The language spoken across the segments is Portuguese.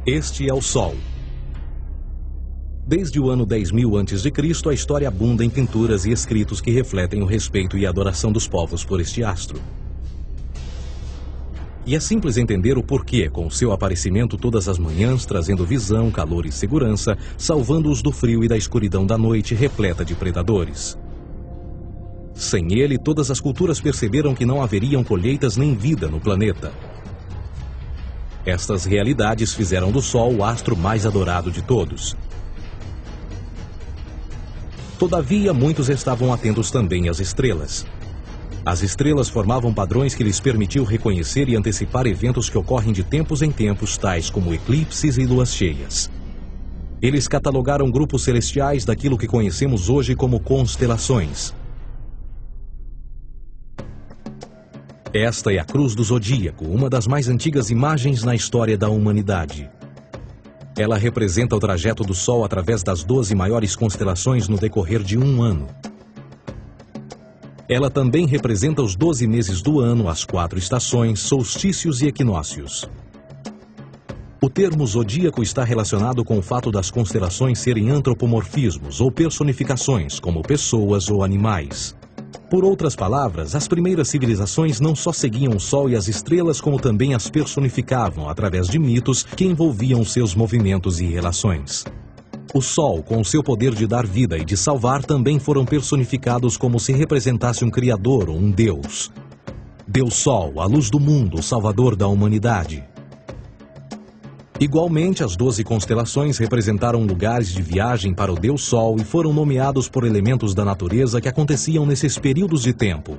Este é o Sol. Desde o ano 10.000 a.C., a história abunda em pinturas e escritos que refletem o respeito e a adoração dos povos por este astro. E é simples entender o porquê, com seu aparecimento todas as manhãs, trazendo visão, calor e segurança, salvando-os do frio e da escuridão da noite repleta de predadores. Sem ele, todas as culturas perceberam que não haveriam colheitas nem vida no planeta. Estas realidades fizeram do Sol o astro mais adorado de todos. Todavia, muitos estavam atentos também às estrelas. As estrelas formavam padrões que lhes permitiam reconhecer e antecipar eventos que ocorrem de tempos em tempos, tais como eclipses e luas cheias. Eles catalogaram grupos celestiais daquilo que conhecemos hoje como constelações. Esta é a Cruz do Zodíaco, uma das mais antigas imagens na história da humanidade. Ela representa o trajeto do Sol através das 12 maiores constelações no decorrer de um ano. Ela também representa os 12 meses do ano, as 4 estações, solstícios e equinócios. O termo zodíaco está relacionado com o fato das constelações serem antropomorfismos ou personificações, como pessoas ou animais. Por outras palavras, as primeiras civilizações não só seguiam o Sol e as estrelas, como também as personificavam através de mitos que envolviam seus movimentos e relações. O Sol, com seu poder de dar vida e de salvar, também foram personificados como se representasse um criador ou um deus. Deus Sol, a luz do mundo, o salvador da humanidade. Igualmente, as 12 constelações representaram lugares de viagem para o Deus Sol e foram nomeados por elementos da natureza que aconteciam nesses períodos de tempo.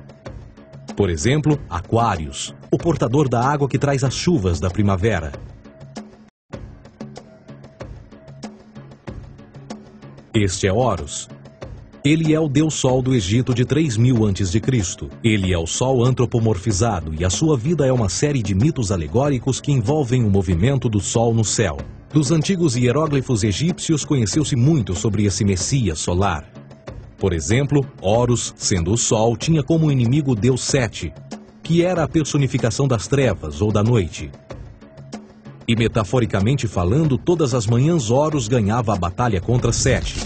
Por exemplo, Aquários, o portador da água que traz as chuvas da primavera. Este é Horus. Ele é o Deus Sol do Egito de 3.000 a.C. Ele é o Sol antropomorfizado e a sua vida é uma série de mitos alegóricos que envolvem o movimento do Sol no céu. Dos antigos hieróglifos egípcios conheceu-se muito sobre esse Messias solar. Por exemplo, Horus, sendo o Sol, tinha como inimigo o Deus Sete, que era a personificação das trevas ou da noite. E metaforicamente falando, todas as manhãs Horus ganhava a batalha contra Sete.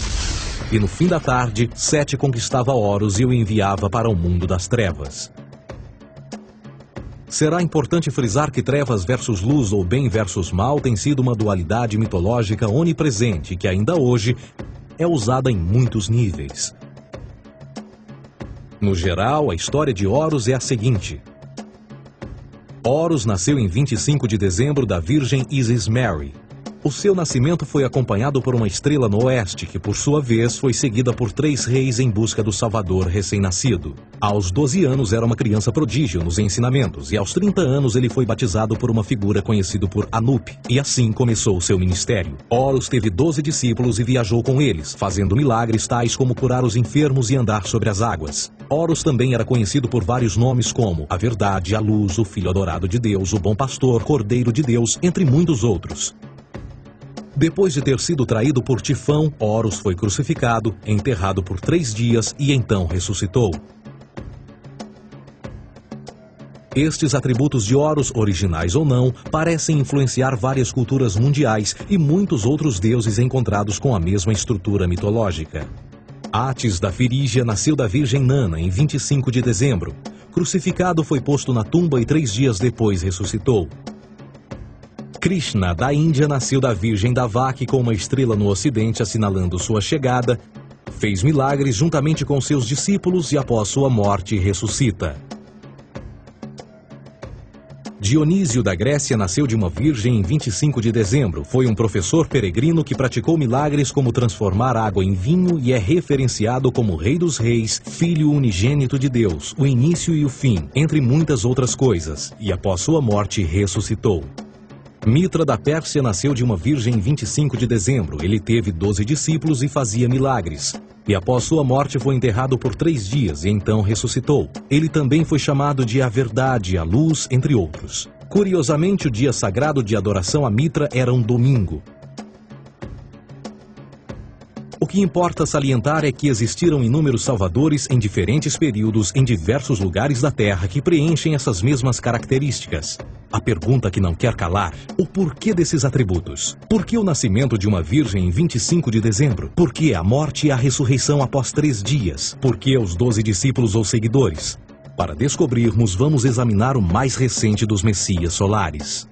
E no fim da tarde, Sete conquistava Horus e o enviava para o mundo das trevas. Será importante frisar que trevas versus luz ou bem versus mal tem sido uma dualidade mitológica onipresente que ainda hoje é usada em muitos níveis. No geral, a história de Horus é a seguinte. Horus nasceu em 25 de dezembro da Virgem Isis Mary. O seu nascimento foi acompanhado por uma estrela no oeste, que por sua vez foi seguida por 3 reis em busca do Salvador recém-nascido. Aos 12 anos era uma criança prodígio nos ensinamentos, e aos 30 anos ele foi batizado por uma figura conhecida por Anup, e assim começou o seu ministério. Horus teve 12 discípulos e viajou com eles, fazendo milagres tais como curar os enfermos e andar sobre as águas. Horus também era conhecido por vários nomes como a Verdade, a Luz, o Filho Adorado de Deus, o Bom Pastor, Cordeiro de Deus, entre muitos outros. Depois de ter sido traído por Tifão, Horus foi crucificado, enterrado por 3 dias e então ressuscitou. Estes atributos de Horus, originais ou não, parecem influenciar várias culturas mundiais e muitos outros deuses encontrados com a mesma estrutura mitológica. Atis da Firígia nasceu da Virgem Nana em 25 de dezembro. Crucificado, foi posto na tumba e 3 dias depois ressuscitou. Krishna, da Índia, nasceu da Virgem Davaki com uma estrela no ocidente assinalando sua chegada, fez milagres juntamente com seus discípulos e após sua morte ressuscita. Dionísio da Grécia nasceu de uma virgem em 25 de dezembro. Foi um professor peregrino que praticou milagres como transformar água em vinho e é referenciado como Rei dos Reis, Filho unigênito de Deus, o início e o fim, entre muitas outras coisas, e após sua morte ressuscitou. Mitra da Pérsia nasceu de uma virgem em 25 de dezembro. Ele teve 12 discípulos e fazia milagres. E após sua morte foi enterrado por 3 dias e então ressuscitou. Ele também foi chamado de a Verdade, a Luz, entre outros. Curiosamente, o dia sagrado de adoração a Mitra era um domingo. O que importa salientar é que existiram inúmeros salvadores em diferentes períodos em diversos lugares da Terra que preenchem essas mesmas características. A pergunta que não quer calar: o porquê desses atributos? Por que o nascimento de uma virgem em 25 de dezembro? Por que a morte e a ressurreição após 3 dias? Por que os 12 discípulos ou seguidores? Para descobrirmos, vamos examinar o mais recente dos Messias solares.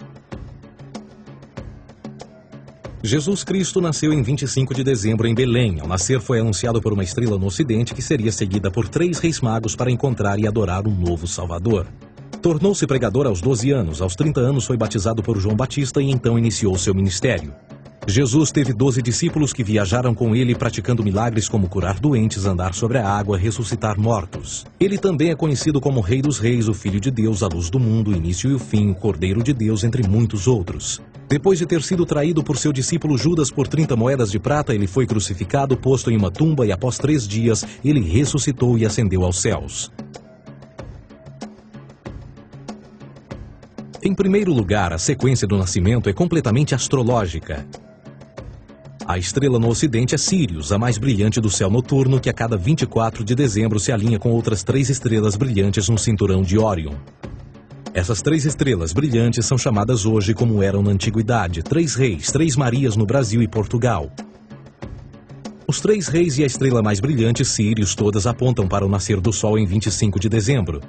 Jesus Cristo nasceu em 25 de dezembro em Belém. Ao nascer foi anunciado por uma estrela no ocidente que seria seguida por 3 reis magos para encontrar e adorar um novo Salvador. Tornou-se pregador aos 12 anos, aos 30 anos foi batizado por João Batista e então iniciou seu ministério. Jesus teve 12 discípulos que viajaram com ele praticando milagres como curar doentes, andar sobre a água, ressuscitar mortos. Ele também é conhecido como Rei dos Reis, o Filho de Deus, a luz do mundo, o início e o fim, o Cordeiro de Deus, entre muitos outros. Depois de ter sido traído por seu discípulo Judas por 30 moedas de prata, ele foi crucificado, posto em uma tumba e após 3 dias ele ressuscitou e ascendeu aos céus. Em primeiro lugar, a sequência do nascimento é completamente astrológica. A estrela no ocidente é Sírius, a mais brilhante do céu noturno, que a cada 24 de dezembro se alinha com outras 3 estrelas brilhantes no cinturão de Órion. Essas 3 estrelas brilhantes são chamadas hoje, como eram na antiguidade, 3 reis, 3 Marias no Brasil e Portugal. Os 3 reis e a estrela mais brilhante, Sírius, todas apontam para o nascer do Sol em 25 de dezembro.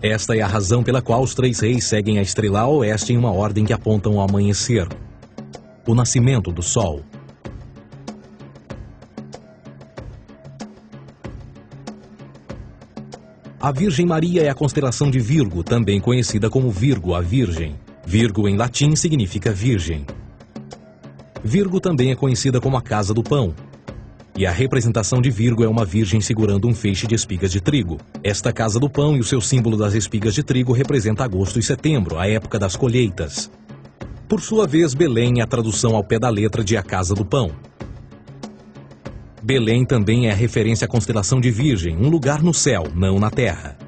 Esta é a razão pela qual os 3 reis seguem a estrela a oeste em uma ordem que apontam ao amanhecer. O nascimento do Sol. A Virgem Maria é a constelação de Virgo, também conhecida como Virgo, a Virgem. Virgo em latim significa virgem. Virgo também é conhecida como a Casa do Pão. E a representação de Virgo é uma virgem segurando um feixe de espigas de trigo. Esta Casa do Pão e o seu símbolo das espigas de trigo representa agosto e setembro, a época das colheitas. Por sua vez, Belém é a tradução ao pé da letra de a Casa do Pão. Belém também é a referência à constelação de Virgem, um lugar no céu, não na terra.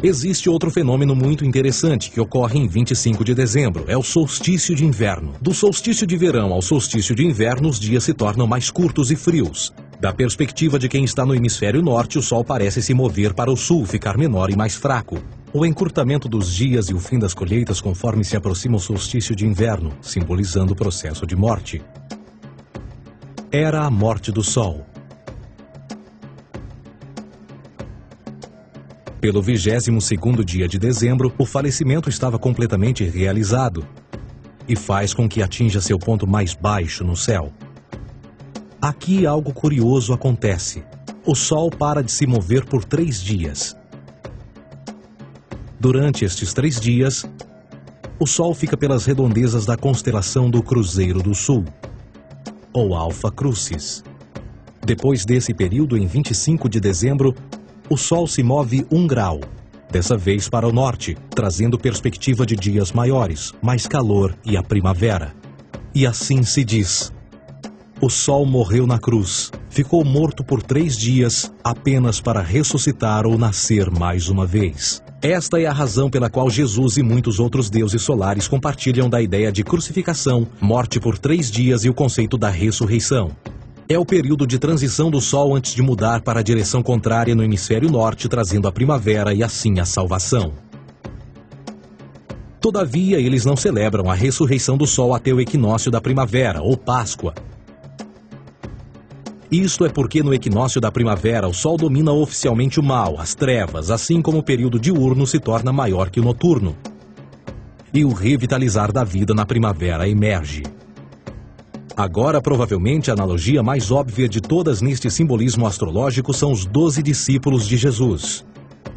Existe outro fenômeno muito interessante que ocorre em 25 de dezembro, é o solstício de inverno. Do solstício de verão ao solstício de inverno, os dias se tornam mais curtos e frios. Da perspectiva de quem está no hemisfério norte, o Sol parece se mover para o sul, ficar menor e mais fraco. O encurtamento dos dias e o fim das colheitas conforme se aproxima o solstício de inverno, simbolizando o processo de morte. Era a morte do Sol. Pelo 22º dia de dezembro, o falecimento estava completamente realizado e faz com que atinja seu ponto mais baixo no céu. Aqui algo curioso acontece. O Sol para de se mover por 3 dias. Durante estes 3 dias, o Sol fica pelas redondezas da constelação do Cruzeiro do Sul, ou Alfa Crucis. Depois desse período, em 25 de dezembro, o Sol se move 1 grau, dessa vez para o norte, trazendo perspectiva de dias maiores, mais calor e a primavera. E assim se diz: o Sol morreu na cruz, ficou morto por 3 dias, apenas para ressuscitar ou nascer mais uma vez. Esta é a razão pela qual Jesus e muitos outros deuses solares compartilham da ideia de crucificação, morte por 3 dias e o conceito da ressurreição. É o período de transição do Sol antes de mudar para a direção contrária no hemisfério norte, trazendo a primavera e assim a salvação. Todavia, eles não celebram a ressurreição do Sol até o equinócio da primavera, ou Páscoa. Isto é porque no equinócio da primavera o Sol domina oficialmente o mal, as trevas, assim como o período diurno se torna maior que o noturno. E o revitalizar da vida na primavera emerge. Agora, provavelmente, a analogia mais óbvia de todas neste simbolismo astrológico são os 12 discípulos de Jesus.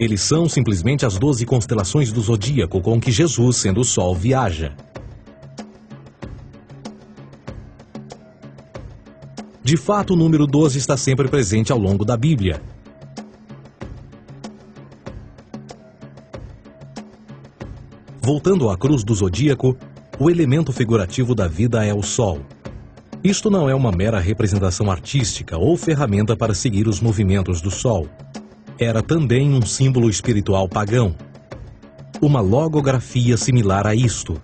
Eles são simplesmente as 12 constelações do zodíaco com que Jesus, sendo o Sol, viaja. De fato, o número 12 está sempre presente ao longo da Bíblia. Voltando à cruz do zodíaco, o elemento figurativo da vida é o Sol. Isto não é uma mera representação artística ou ferramenta para seguir os movimentos do Sol. Era também um símbolo espiritual pagão. Uma logografia similar a isto.